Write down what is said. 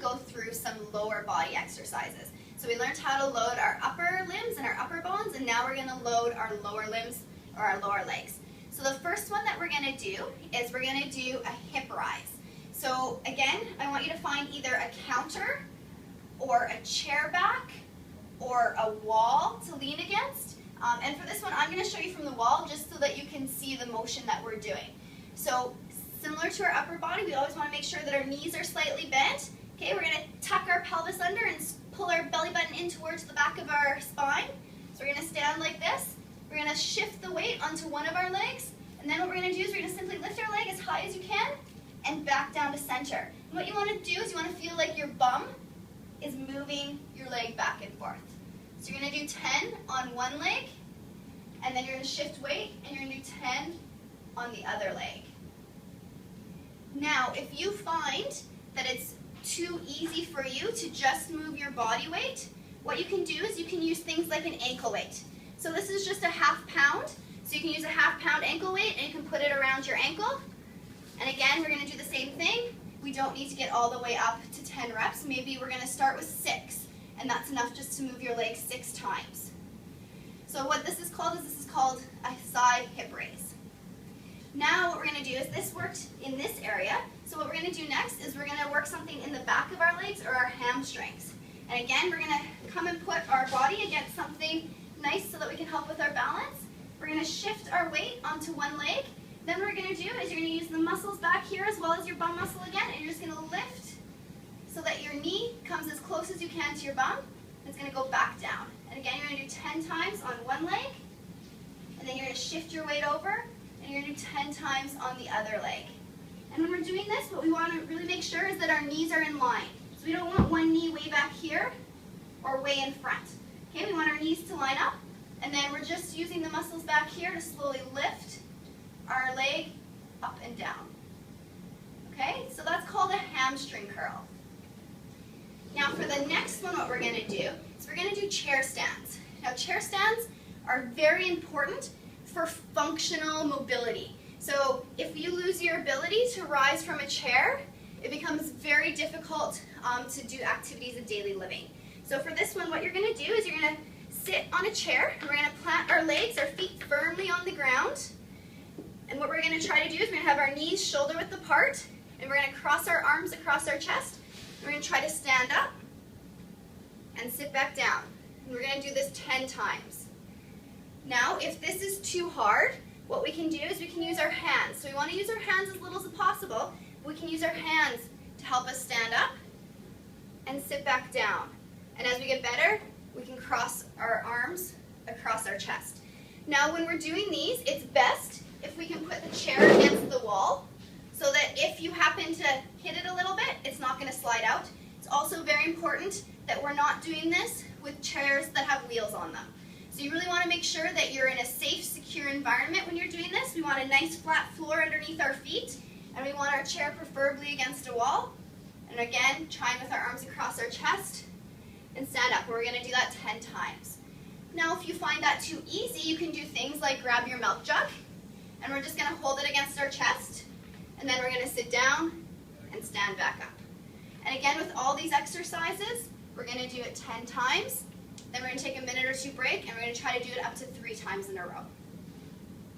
go through some lower body exercises. So we learned how to load our upper limbs and our upper bones, and now we're going to load our lower limbs or our lower legs. So the first one that we're going to do is we're going to do a hip rise. So again, I want you to find either a counter or a chair back or a wall to lean against. And for this one, I'm going to show you from the wall just so that you can see the motion that we're doing. So similar to our upper body, we always want to make sure that our knees are slightly bent. Okay, we're going to tuck our pelvis under and pull our belly button in towards the back of our spine. So we're going to stand like this. We're going to shift the weight onto one of our legs. And then what we're going to do is we're going to simply lift our leg as high as you can and back down to center. And what you want to do is you want to feel like your bum is moving your leg back and forth. So you're going to do 10 on one leg, and then you're going to shift weight, and you're going to do 10 on the other leg. Now, if you find that it's too easy for you to just move your body weight, what you can do is you can use things like an ankle weight. So this is just a ½ pound. So you can use a ½ pound ankle weight, and you can put it around your ankle. And again, we're going to do the same thing. We don't need to get all the way up to 10 reps. Maybe we're going to start with 6, and that's enough just to move your legs 6 times. So what this is called a side hip raise. Now what we're going to do is this worked in this area. So what we're going to do next is we're going to work something in the back of our legs or our hamstrings. And again, we're going to come and put our body against something nice so that we can help with our balance. We're going to shift our weight onto one leg. Then what we're going to do is you're going to use the muscles back here as well as your bum muscle again, and you're just going to lift so that your knee comes as close as you can to your bum. It's going to go back down. And again, you're going to do 10 times on one leg, and then you're going to shift your weight over, and you're going to do 10 times on the other leg. And when we're doing this, what we want to really make sure is that our knees are in line. So we don't want one knee way back here or way in front. Okay, we want our knees to line up, and then we're just using the muscles back here to slowly lift our leg up and down. Okay, so that's called a hamstring curl. Now for the next one, what we're going to do is we're going to do chair stands. Now chair stands are very important for functional mobility. So if you lose your ability to rise from a chair, it becomes very difficult to do activities of daily living. So for this one, what you're going to do is you're going to sit on a chair, and we're going to plant our legs, our feet firmly on the ground. And what we're going to try to do is we're going to have our knees shoulder width apart, and we're going to cross our arms across our chest. We're going to try to stand up and sit back down. And we're going to do this 10 times. Now, if this is too hard, what we can do is we can use our hands. So we want to use our hands as little as possible. We can use our hands to help us stand up and sit back down. And as we get better, we can cross our arms across our chest. Now, when we're doing these, it's best if we can put the chair against the wall so that if you happen to hit it a little bit, it's not going to slide out. It's also very important that we're not doing this with chairs that have wheels on them. So you really want to make sure that you're in a safe, secure environment when you're doing this. We want a nice flat floor underneath our feet, and we want our chair preferably against a wall. And again, trying with our arms across our chest and stand up. We're going to do that 10 times. Now, if you find that too easy, you can do things like grab your milk jug, and we're just going to hold it against our chest, and then we're going to sit down and stand back up. And again, with all these exercises, we're going to do it 10 times, then we're going to take a minute or two break, and we're going to try to do it up to 3 times in a row.